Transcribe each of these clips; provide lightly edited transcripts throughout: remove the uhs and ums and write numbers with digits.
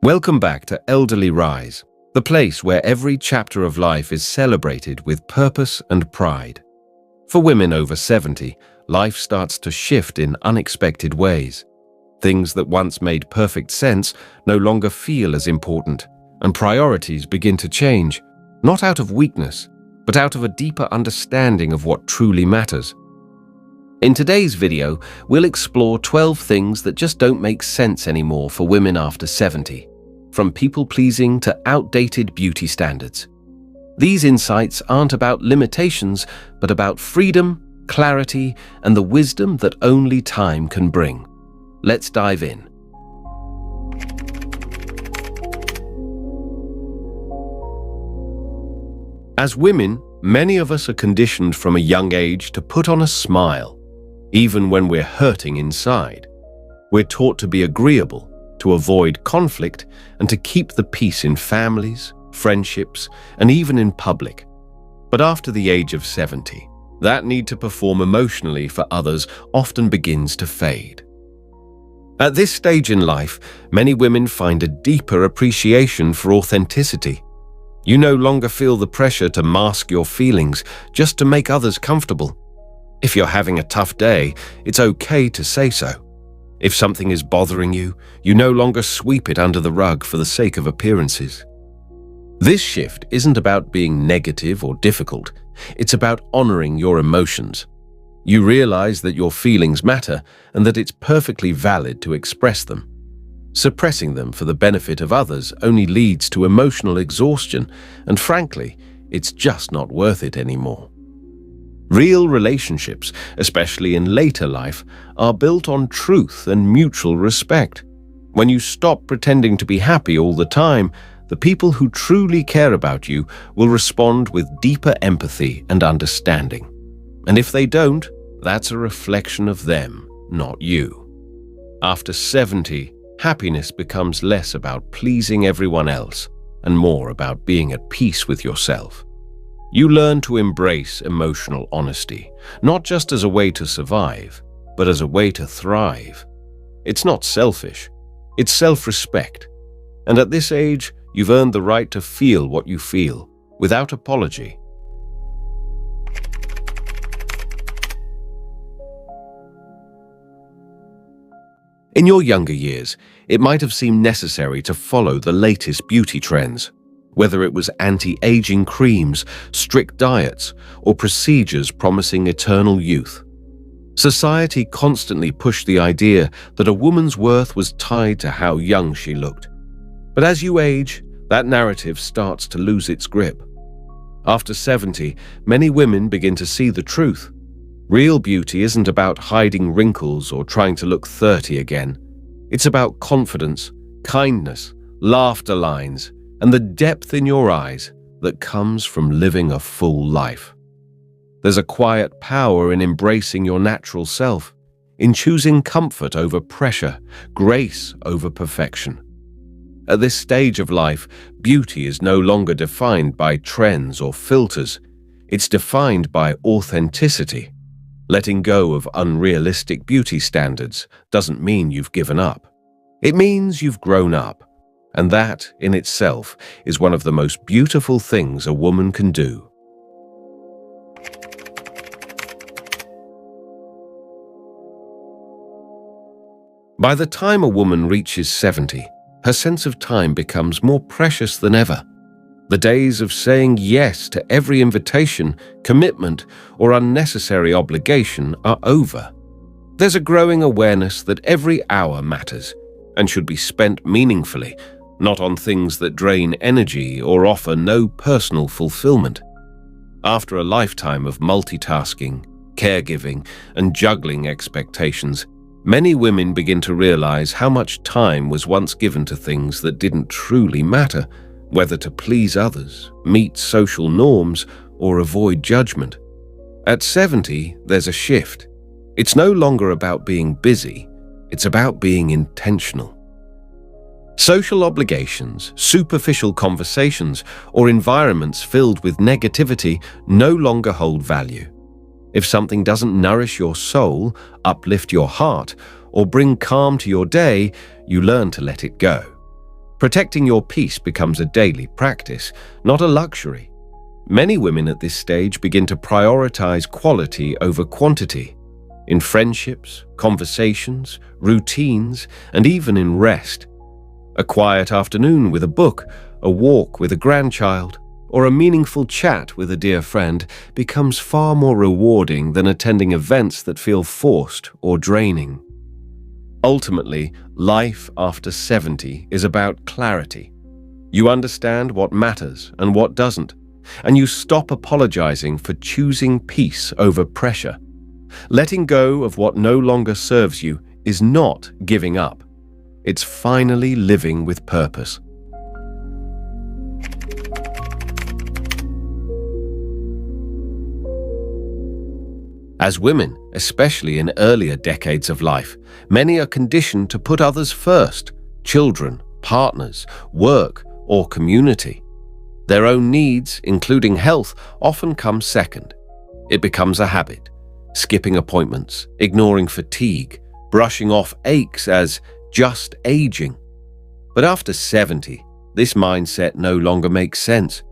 Welcome back to Elderly Rise, the place where every chapter of life is celebrated with purpose and pride. For women over 70, life starts to shift in unexpected ways. Things that once made perfect sense no longer feel as important, and priorities begin to change, not out of weakness, but out of a deeper understanding of what truly matters. In today's video, we'll explore 12 things that just don't make sense anymore for women after 70, from people-pleasing to outdated beauty standards. These insights aren't about limitations, but about freedom, clarity, and the wisdom that only time can bring. Let's dive in. As women, many of us are conditioned from a young age to put on a smile, even when we're hurting inside. We're taught to be agreeable, to avoid conflict, and to keep the peace in families, friendships, and even in public. But after the age of 70, that need to perform emotionally for others often begins to fade. At this stage in life, many women find a deeper appreciation for authenticity. You no longer feel the pressure to mask your feelings just to make others comfortable. If you're having a tough day, it's okay to say so. If something is bothering you, you no longer sweep it under the rug for the sake of appearances. This shift isn't about being negative or difficult. It's about honoring your emotions. You realize that your feelings matter and that it's perfectly valid to express them. Suppressing them for the benefit of others only leads to emotional exhaustion, and frankly, it's just not worth it anymore. Real relationships, especially in later life, are built on truth and mutual respect. When you stop pretending to be happy all the time, the people who truly care about you will respond with deeper empathy and understanding. And if they don't, that's a reflection of them, not you. After 70, happiness becomes less about pleasing everyone else and more about being at peace with yourself. You learn to embrace emotional honesty, not just as a way to survive, but as a way to thrive. It's not selfish, it's self-respect. And at this age, you've earned the right to feel what you feel, without apology. In your younger years, it might have seemed necessary to follow the latest beauty trends, whether it was anti-aging creams, strict diets, or procedures promising eternal youth. Society constantly pushed the idea that a woman's worth was tied to how young she looked. But as you age, that narrative starts to lose its grip. After 70, many women begin to see the truth. Real beauty isn't about hiding wrinkles or trying to look 30 again. It's about confidence, kindness, laughter lines, and the depth in your eyes that comes from living a full life. There's a quiet power in embracing your natural self, in choosing comfort over pressure, grace over perfection. At this stage of life, beauty is no longer defined by trends or filters. It's defined by authenticity. Letting go of unrealistic beauty standards doesn't mean you've given up. It means you've grown up. And that, in itself, is one of the most beautiful things a woman can do. By the time a woman reaches 70, her sense of time becomes more precious than ever. The days of saying yes to every invitation, commitment, or unnecessary obligation are over. There's a growing awareness that every hour matters and should be spent meaningfully, not on things that drain energy or offer no personal fulfillment. After a lifetime of multitasking, caregiving, and juggling expectations, many women begin to realize how much time was once given to things that didn't truly matter, whether to please others, meet social norms, or avoid judgment. At 70, there's a shift. It's no longer about being busy, it's about being intentional. Social obligations, superficial conversations, or environments filled with negativity no longer hold value. If something doesn't nourish your soul, uplift your heart, or bring calm to your day, you learn to let it go. Protecting your peace becomes a daily practice, not a luxury. Many women at this stage begin to prioritize quality over quantity, in friendships, conversations, routines, and even in rest. A quiet afternoon with a book, a walk with a grandchild, or a meaningful chat with a dear friend becomes far more rewarding than attending events that feel forced or draining. Ultimately, life after 70 is about clarity. You understand what matters and what doesn't, and you stop apologizing for choosing peace over pressure. Letting go of what no longer serves you is not giving up. It's finally living with purpose. As women, especially in earlier decades of life, many are conditioned to put others first: children, partners, work, or community. Their own needs, including health, often come second. It becomes a habit, skipping appointments, ignoring fatigue, brushing off aches as just aging. But after 70, this mindset no longer makes sense.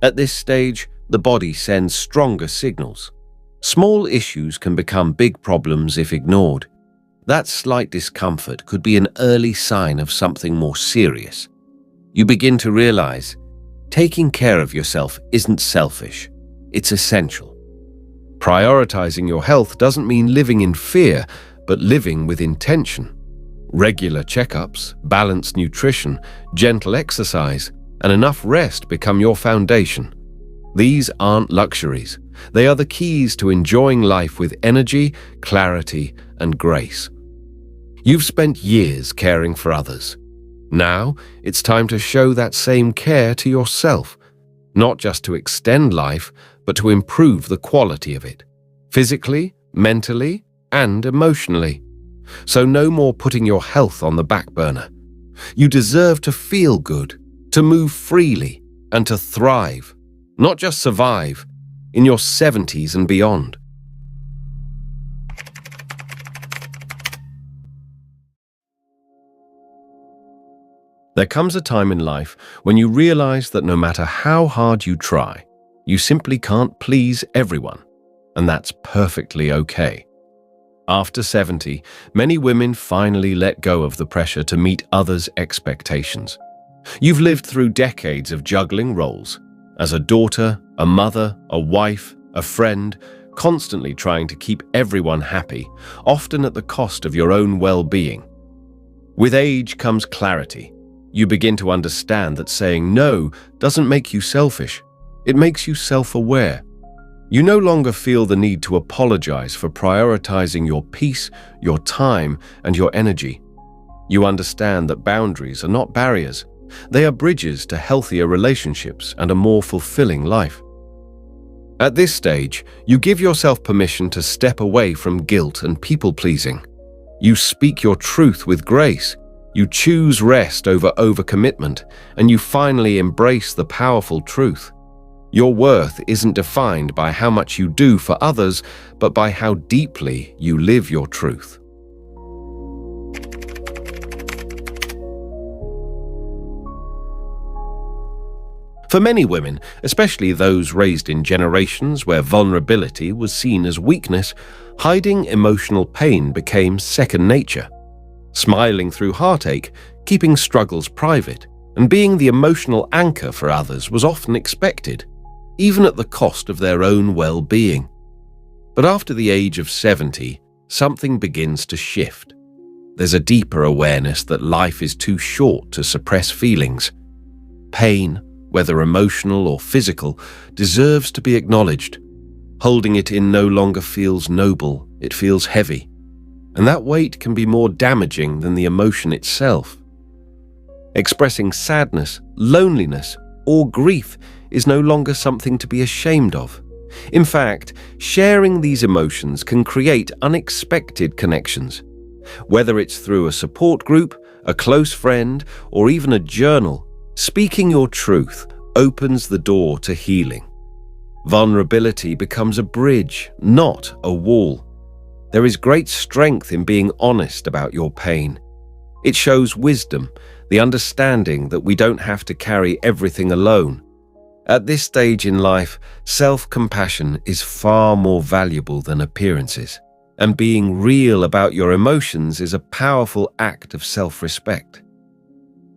At this stage, the body sends stronger signals. Small issues can become big problems if ignored. That slight discomfort could be an early sign of something more serious. You begin to realize taking care of yourself isn't selfish, it's essential. Prioritizing your health doesn't mean living in fear, but living with intention. Regular checkups, balanced nutrition, gentle exercise, and enough rest become your foundation. These aren't luxuries. They are the keys to enjoying life with energy, clarity, and grace. You've spent years caring for others. Now, it's time to show that same care to yourself, not just to extend life, but to improve the quality of it, physically, mentally, and emotionally. So no more putting your health on the back burner. You deserve to feel good, to move freely, and to thrive, not just survive, in your 70s and beyond. There comes a time in life when you realize that no matter how hard you try, you simply can't please everyone, and that's perfectly okay. After 70, many women finally let go of the pressure to meet others' expectations. You've lived through decades of juggling roles, as a daughter, a mother, a wife, a friend, constantly trying to keep everyone happy, often at the cost of your own well-being. With age comes clarity. You begin to understand that saying no doesn't make you selfish. It makes you self-aware. You no longer feel the need to apologize for prioritizing your peace, your time, and your energy. You understand that boundaries are not barriers. They are bridges to healthier relationships and a more fulfilling life. At this stage, you give yourself permission to step away from guilt and people-pleasing. You speak your truth with grace. You choose rest over overcommitment, and you finally embrace the powerful truth. Your worth isn't defined by how much you do for others, but by how deeply you live your truth. For many women, especially those raised in generations where vulnerability was seen as weakness, hiding emotional pain became second nature. Smiling through heartache, keeping struggles private, and being the emotional anchor for others was often expected, even at the cost of their own well-being. But after the age of 70, something begins to shift. There's a deeper awareness that life is too short to suppress feelings. Pain, whether emotional or physical, deserves to be acknowledged. Holding it in no longer feels noble, it feels heavy. And that weight can be more damaging than the emotion itself. Expressing sadness, loneliness, or grief is no longer something to be ashamed of. In fact, sharing these emotions can create unexpected connections. Whether it's through a support group, a close friend, or even a journal, speaking your truth opens the door to healing. Vulnerability becomes a bridge, not a wall. There is great strength in being honest about your pain. It shows wisdom, the understanding that we don't have to carry everything alone. At this stage in life, self-compassion is far more valuable than appearances, and being real about your emotions is a powerful act of self-respect.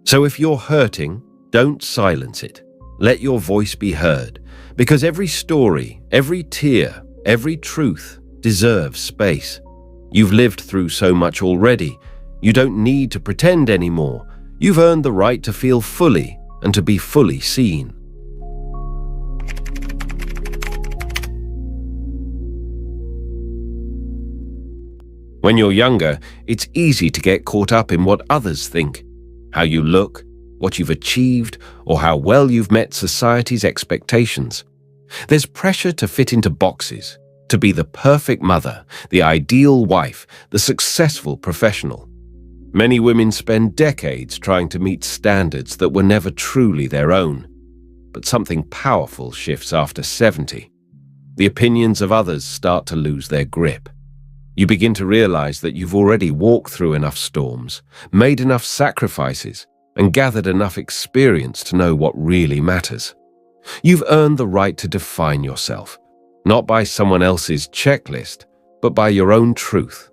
So if you're hurting, don't silence it. Let your voice be heard, because every story, every tear, every truth deserves space. You've lived through so much already. You don't need to pretend anymore. You've earned the right to feel fully and to be fully seen. When you're younger, it's easy to get caught up in what others think, how you look, what you've achieved, or how well you've met society's expectations. There's pressure to fit into boxes, to be the perfect mother, the ideal wife, the successful professional. Many women spend decades trying to meet standards that were never truly their own. But something powerful shifts after 70. The opinions of others start to lose their grip. You begin to realize that you've already walked through enough storms, made enough sacrifices, and gathered enough experience to know what really matters. You've earned the right to define yourself, not by someone else's checklist, but by your own truth.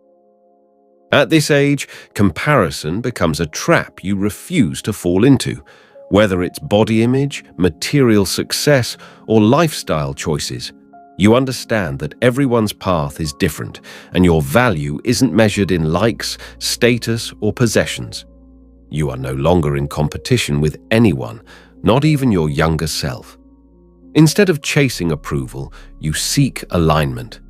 At this age, comparison becomes a trap you refuse to fall into, whether it's body image, material success, or lifestyle choices. You understand that everyone's path is different, and your value isn't measured in likes, status, or possessions. You are no longer in competition with anyone, not even your younger self. Instead of chasing approval, you seek alignment.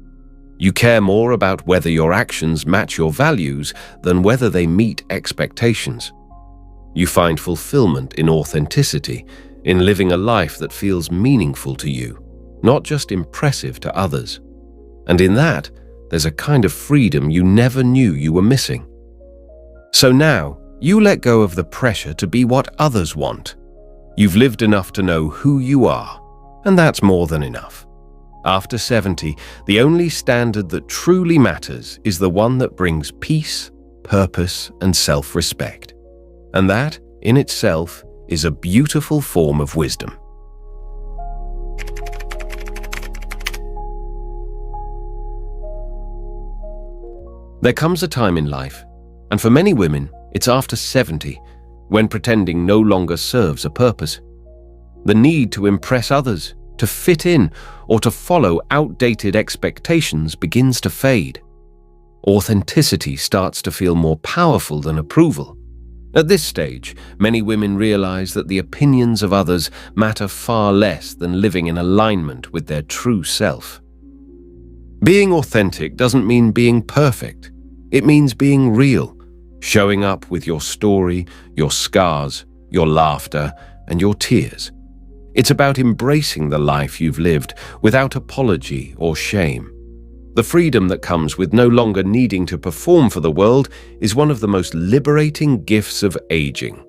You care more about whether your actions match your values than whether they meet expectations. You find fulfillment in authenticity, in living a life that feels meaningful to you, not just impressive to others. And in that, there's a kind of freedom you never knew you were missing. So now, you let go of the pressure to be what others want. You've lived enough to know who you are, and that's more than enough. After 70, the only standard that truly matters is the one that brings peace, purpose, and self-respect. And that, in itself, is a beautiful form of wisdom. There comes a time in life, and for many women, it's after 70, when pretending no longer serves a purpose. The need to impress others, to fit in, or to follow outdated expectations begins to fade. Authenticity starts to feel more powerful than approval. At this stage, many women realize that the opinions of others matter far less than living in alignment with their true self. Being authentic doesn't mean being perfect. It means being real, showing up with your story, your scars, your laughter, and your tears. It's about embracing the life you've lived without apology or shame. The freedom that comes with no longer needing to perform for the world is one of the most liberating gifts of aging.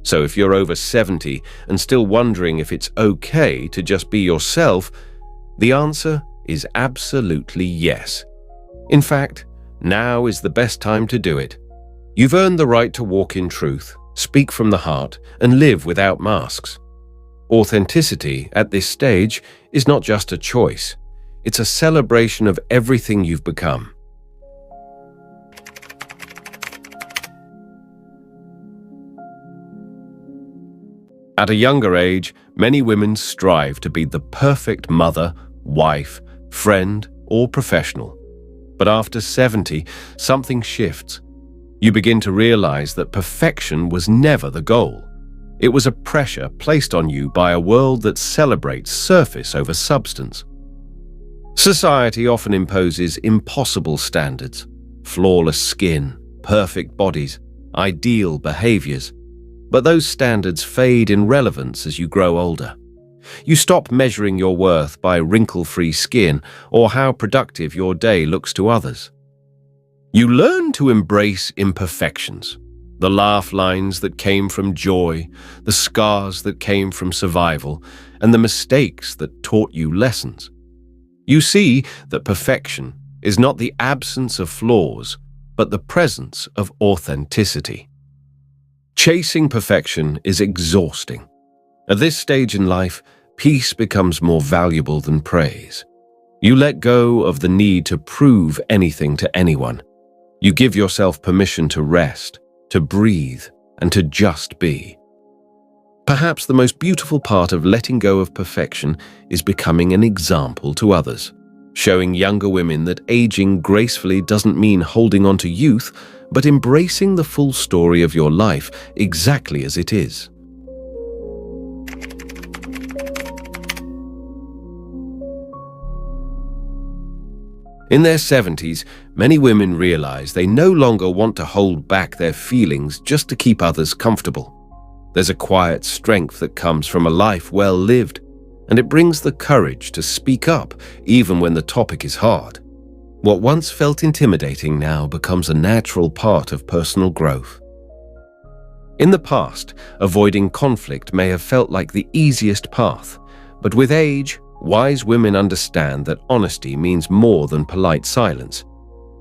So if you're over 70 and still wondering if it's okay to just be yourself, the answer is absolutely yes. In fact, now is the best time to do it. You've earned the right to walk in truth, speak from the heart, and live without masks. Authenticity at this stage is not just a choice. It's a celebration of everything you've become. At a younger age, many women strive to be the perfect mother, wife, friend, or professional. But after 70, something shifts. You begin to realize that perfection was never the goal. It was a pressure placed on you by a world that celebrates surface over substance. Society often imposes impossible standards: flawless skin, perfect bodies, ideal behaviors. But those standards fade in relevance as you grow older. You stop measuring your worth by wrinkle-free skin or how productive your day looks to others. You learn to embrace imperfections, the laugh lines that came from joy, the scars that came from survival, and the mistakes that taught you lessons. You see that perfection is not the absence of flaws, but the presence of authenticity. Chasing perfection is exhausting. At this stage in life, peace becomes more valuable than praise. You let go of the need to prove anything to anyone. You give yourself permission to rest, to breathe, and to just be. Perhaps the most beautiful part of letting go of perfection is becoming an example to others, showing younger women that aging gracefully doesn't mean holding on to youth, but embracing the full story of your life exactly as it is. In their 70s, many women realize they no longer want to hold back their feelings just to keep others comfortable. There's a quiet strength that comes from a life well lived, and it brings the courage to speak up even when the topic is hard. What once felt intimidating now becomes a natural part of personal growth. In the past, avoiding conflict may have felt like the easiest path, but with age, wise women understand that honesty means more than polite silence.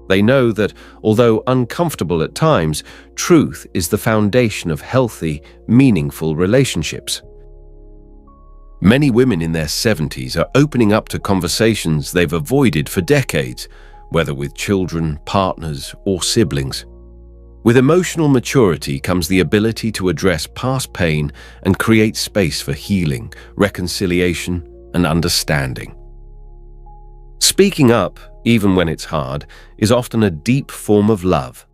They know that, although uncomfortable at times, truth is the foundation of healthy, meaningful relationships. Many women in their 70s are opening up to conversations they've avoided for decades, whether with children, partners, or siblings. With emotional maturity comes the ability to address past pain and create space for healing, reconciliation, and understanding. Speaking up, even when it's hard, is often a deep form of love.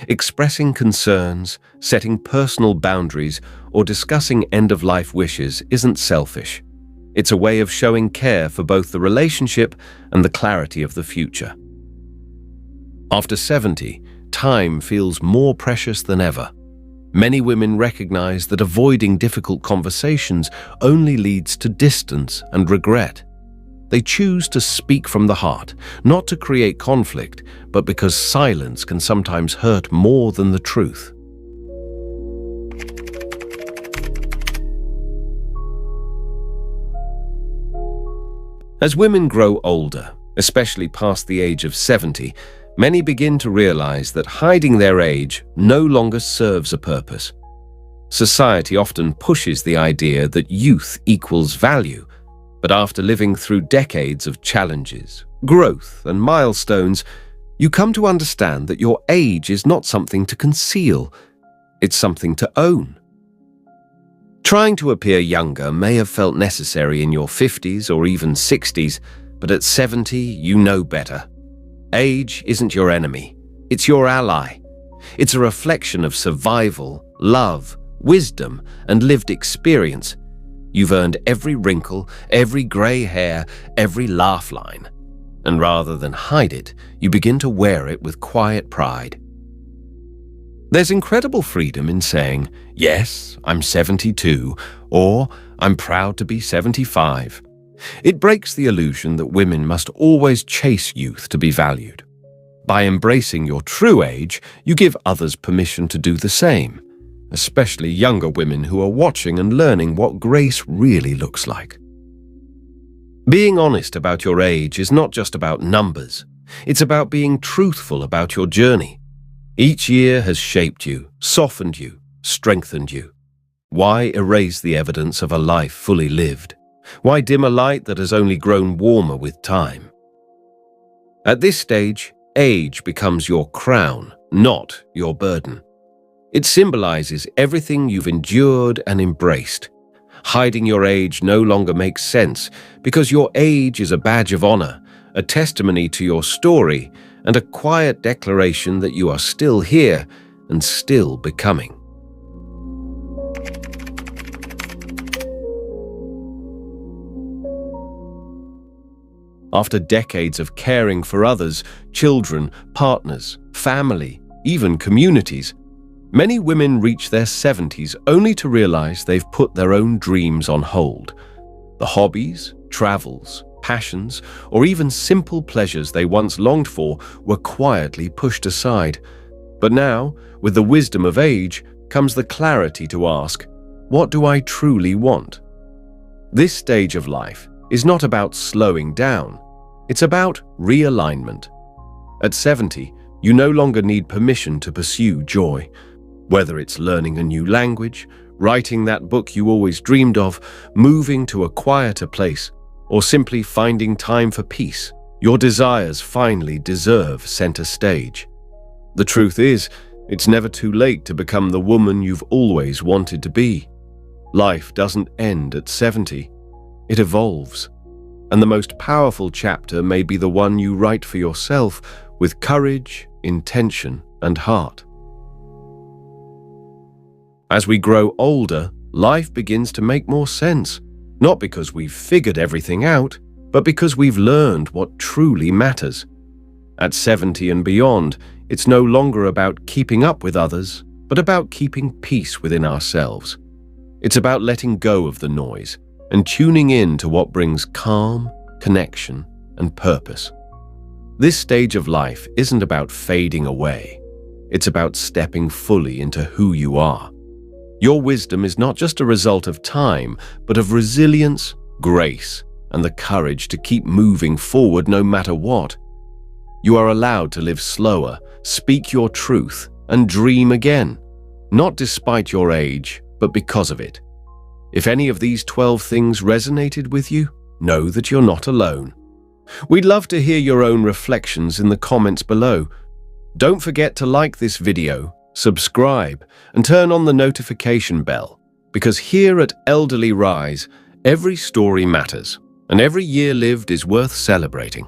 Expressing concerns, setting personal boundaries, or discussing end-of-life wishes isn't selfish. It's a way of showing care for both the relationship and the clarity of the future. After 70, time feels more precious than ever. Many women recognize that avoiding difficult conversations only leads to distance and regret. They choose to speak from the heart, not to create conflict, but because silence can sometimes hurt more than the truth. As women grow older, especially past the age of 70, many begin to realize that hiding their age no longer serves a purpose. Society often pushes the idea that youth equals value, but after living through decades of challenges, growth, and milestones, you come to understand that your age is not something to conceal, it's something to own. Trying to appear younger may have felt necessary in your 50s or even 60s, but at 70, you know better. Age isn't your enemy, it's your ally. It's a reflection of survival, love, wisdom, and lived experience. You've earned every wrinkle, every grey hair, every laugh line. And rather than hide it, you begin to wear it with quiet pride. There's incredible freedom in saying, yes, I'm 72, or I'm proud to be 75. It breaks the illusion that women must always chase youth to be valued. By embracing your true age, you give others permission to do the same, especially younger women who are watching and learning what grace really looks like. Being honest about your age is not just about numbers. It's about being truthful about your journey. Each year has shaped you, softened you, strengthened you. Why erase the evidence of a life fully lived? Why dim a light that has only grown warmer with time? At this stage, age becomes your crown, not your burden. It symbolizes everything you've endured and embraced. Hiding your age no longer makes sense because your age is a badge of honor, a testimony to your story, and a quiet declaration that you are still here and still becoming. After decades of caring for others, children, partners, family, even communities, many women reach their 70s only to realize they've put their own dreams on hold. The hobbies, travels, passions, or even simple pleasures they once longed for were quietly pushed aside. But now, with the wisdom of age, comes the clarity to ask, what do I truly want? This stage of life is not about slowing down. It's about realignment. At 70, you no longer need permission to pursue joy. Whether it's learning a new language, writing that book you always dreamed of, moving to a quieter place, or simply finding time for peace, your desires finally deserve center stage. The truth is, it's never too late to become the woman you've always wanted to be. Life doesn't end at 70. It evolves. And the most powerful chapter may be the one you write for yourself with courage, intention, and heart. As we grow older, life begins to make more sense, not because we've figured everything out, but because we've learned what truly matters. At 70 and beyond, it's no longer about keeping up with others, but about keeping peace within ourselves. It's about letting go of the noise and tuning in to what brings calm, connection, and purpose. This stage of life isn't about fading away. It's about stepping fully into who you are. Your wisdom is not just a result of time, but of resilience, grace, and the courage to keep moving forward no matter what. You are allowed to live slower, speak your truth, and dream again, not despite your age, but because of it. If any of these 12 things resonated with you, know that you're not alone. We'd love to hear your own reflections in the comments below. Don't forget to like this video, subscribe, and turn on the notification bell, because here at Elderly Rise, every story matters, and every year lived is worth celebrating.